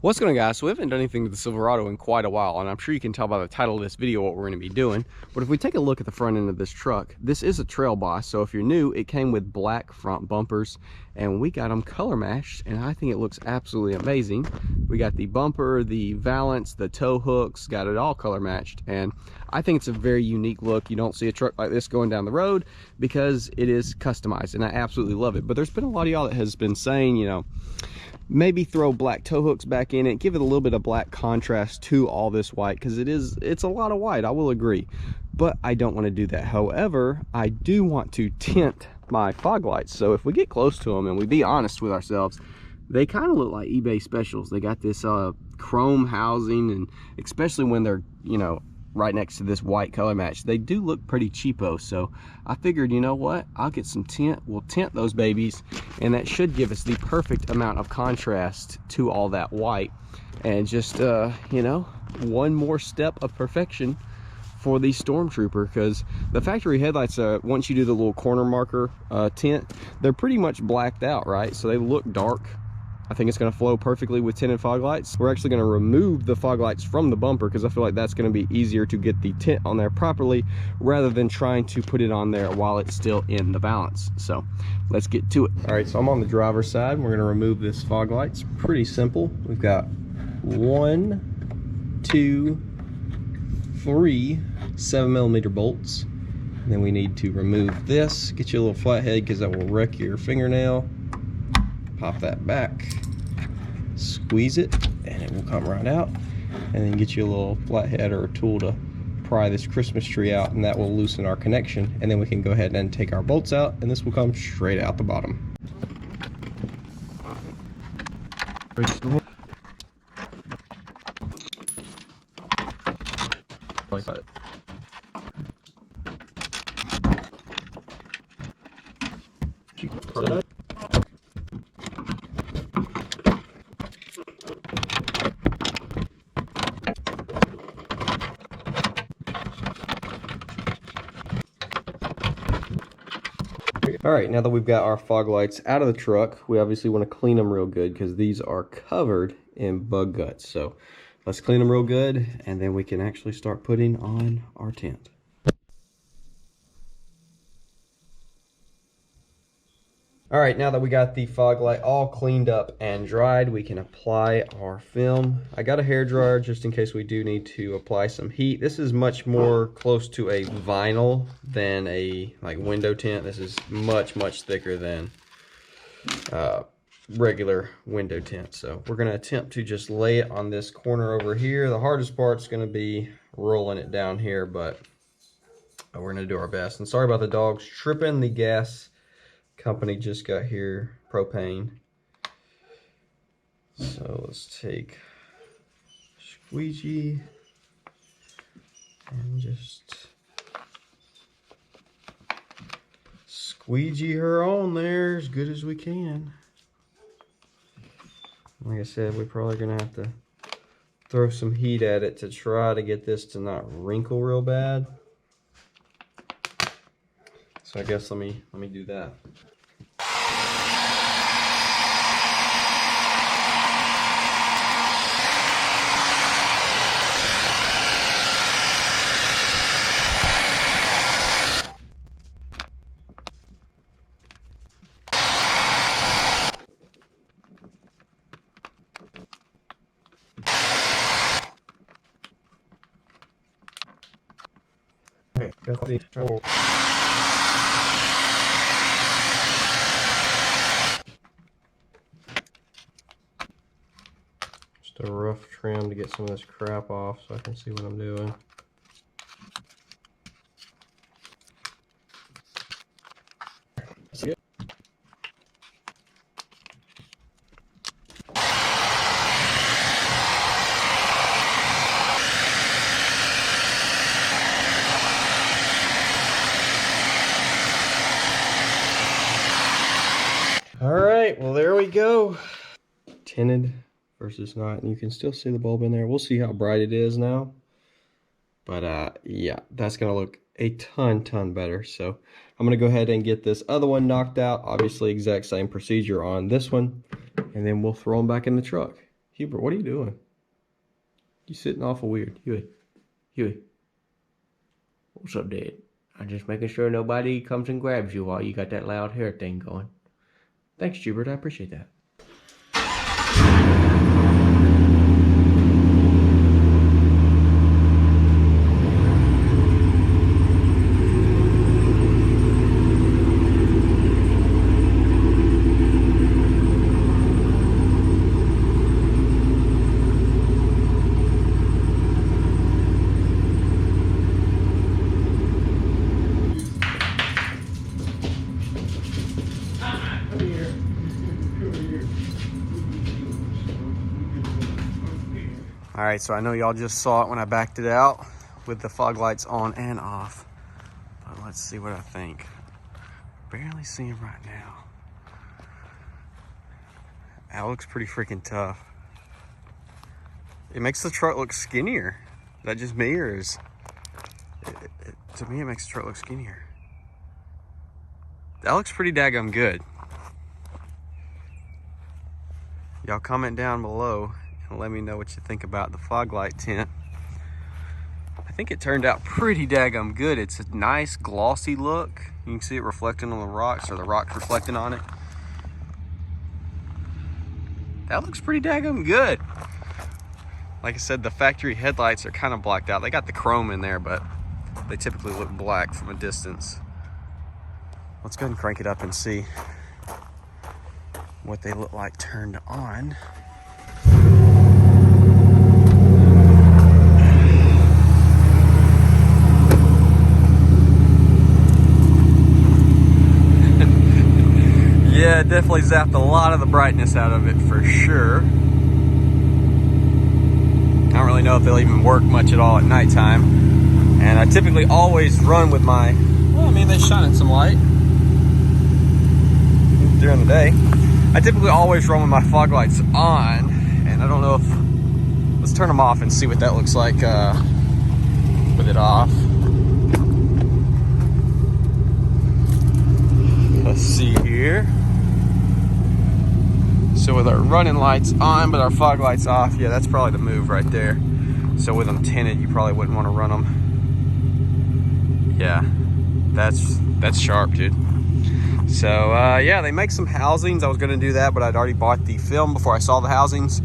What's going on, guys? So we haven't done anything to the Silverado in quite a while, and I'm sure you can tell by the title of this video what we're going to be doing. But if we take a look at the front end of this truck, this is a Trail Boss. So if you're new, it came with black front bumpers, and we got them color matched, and I think it looks absolutely amazing. We got the bumper, the valance, the tow hooks, got it all color matched, and I think it's a very unique look. You don't see a truck like this going down the road because it is customized, and I absolutely love it. But there's been a lot of y'all that has been saying, you know, maybe throw black tow hooks back in it, give it a little bit of black contrast to all this white, because it's a lot of white, I will agree, but I don't want to do that. However, I do want to tint my fog lights. So if we get close to them and we be honest with ourselves, they kind of look like eBay specials. They got this chrome housing, and especially when they're, you know, right next to this white color match, they do look pretty cheapo. So I figured, you know what, I'll get some tint, we'll tint those babies, and that should give us the perfect amount of contrast to all that white, and just you know, one more step of perfection for the Stormtrooper. Because the factory headlights, once you do the little corner marker tint, they're pretty much blacked out, right? So they look dark. I think it's going to flow perfectly with tinted fog lights. We're actually going to remove the fog lights from the bumper because I feel like that's going to be easier to get the tint on there properly rather than trying to put it on there while it's still in the valance. So let's get to it. All right, so I'm on the driver's side. We're going to remove this fog lights. Pretty simple. We've got 1, 2, 3 7mm bolts. And then we need to remove this. Get you a little flathead because that will wreck your fingernail. Pop that back, squeeze it, and it will come right out. And then get you a little flathead or a tool to pry this Christmas tree out, and that will loosen our connection. And then we can go ahead and take our bolts out, and this will come straight out the bottom. Like that. All right, now that we've got our fog lights out of the truck, we obviously want to clean them real good because these are covered in bug guts. So let's clean them real good, and then we can actually start putting on our tint. All right, now that we got the fog light all cleaned up and dried, we can apply our film. I got a hair dryer just in case we do need to apply some heat. This is much more close to a vinyl than a like window tint. This is much thicker than regular window tint. So we're going to attempt to just lay it on this corner over here. The hardest part's going to be rolling it down here, but we're going to do our best. And sorry about the dogs tripping. The gas company just got here, propane. So let's take squeegee and just squeegee her on there as good as we can. Like I said, we're probably gonna have to throw some heat at it to try to get this to not wrinkle real bad. So I guess let me do that. Okay, got the just a rough trim to get some of this crap off so I can see what I'm doing. All right, well, there we go. Tinted versus not, and you can still see the bulb in there. We'll see how bright it is now. But yeah, that's gonna look a ton better. So I'm gonna go ahead and get this other one knocked out. Obviously, exact same procedure on this one, and then we'll throw them back in the truck. Hubert, what are you doing? You sitting awful weird. Huey. What's up, Dad? I'm just making sure nobody comes and grabs you while you got that loud hair thing going. Thanks, Hubert. I appreciate that. All right, so I know y'all just saw it when I backed it out with the fog lights on and off, but let's see what I think. Barely see him right now. That looks pretty freaking tough. It makes the truck look skinnier. Is that just me, or is to me it makes the truck look skinnier? That looks pretty daggum good. Y'all comment down below and let me know what you think about the fog light tint. I think it turned out pretty daggum good. It's a nice glossy look. You can see it reflecting on the rocks, or the rocks reflecting on it. That looks pretty daggum good. Like I said, the factory headlights are kind of blacked out. They got the chrome in there, but they typically look black from a distance. Let's go ahead and crank it up and see what they look like turned on. Yeah, it definitely zapped a lot of the brightness out of it for sure. I don't really know if they'll even work much at all at nighttime. And I typically always run with my, well, I mean, they shine in some light during the day. I typically always run with my fog lights on, and I don't know if, let's turn them off and see what that looks like with it off. Let's see here. So with our running lights on, but our fog lights off, yeah, that's probably the move right there. So with them tinted, you probably wouldn't want to run them. Yeah, that's sharp, dude. So yeah, they make some housings. I was gonna do that, but I'd already bought the film before I saw the housings.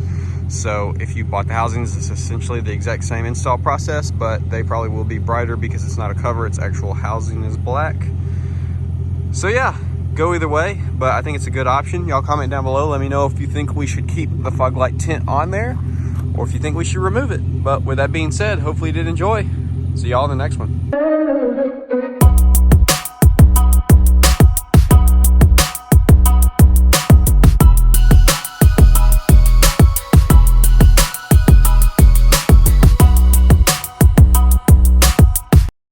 So if you bought the housings, it's essentially the exact same install process, but they probably will be brighter because it's not a cover, it's actual housing is black. So yeah, go either way, but I think it's a good option. Y'all comment down below, let me know if you think we should keep the fog light tint on there, or if you think we should remove it. But with that being said, hopefully you did enjoy. See y'all in the next one.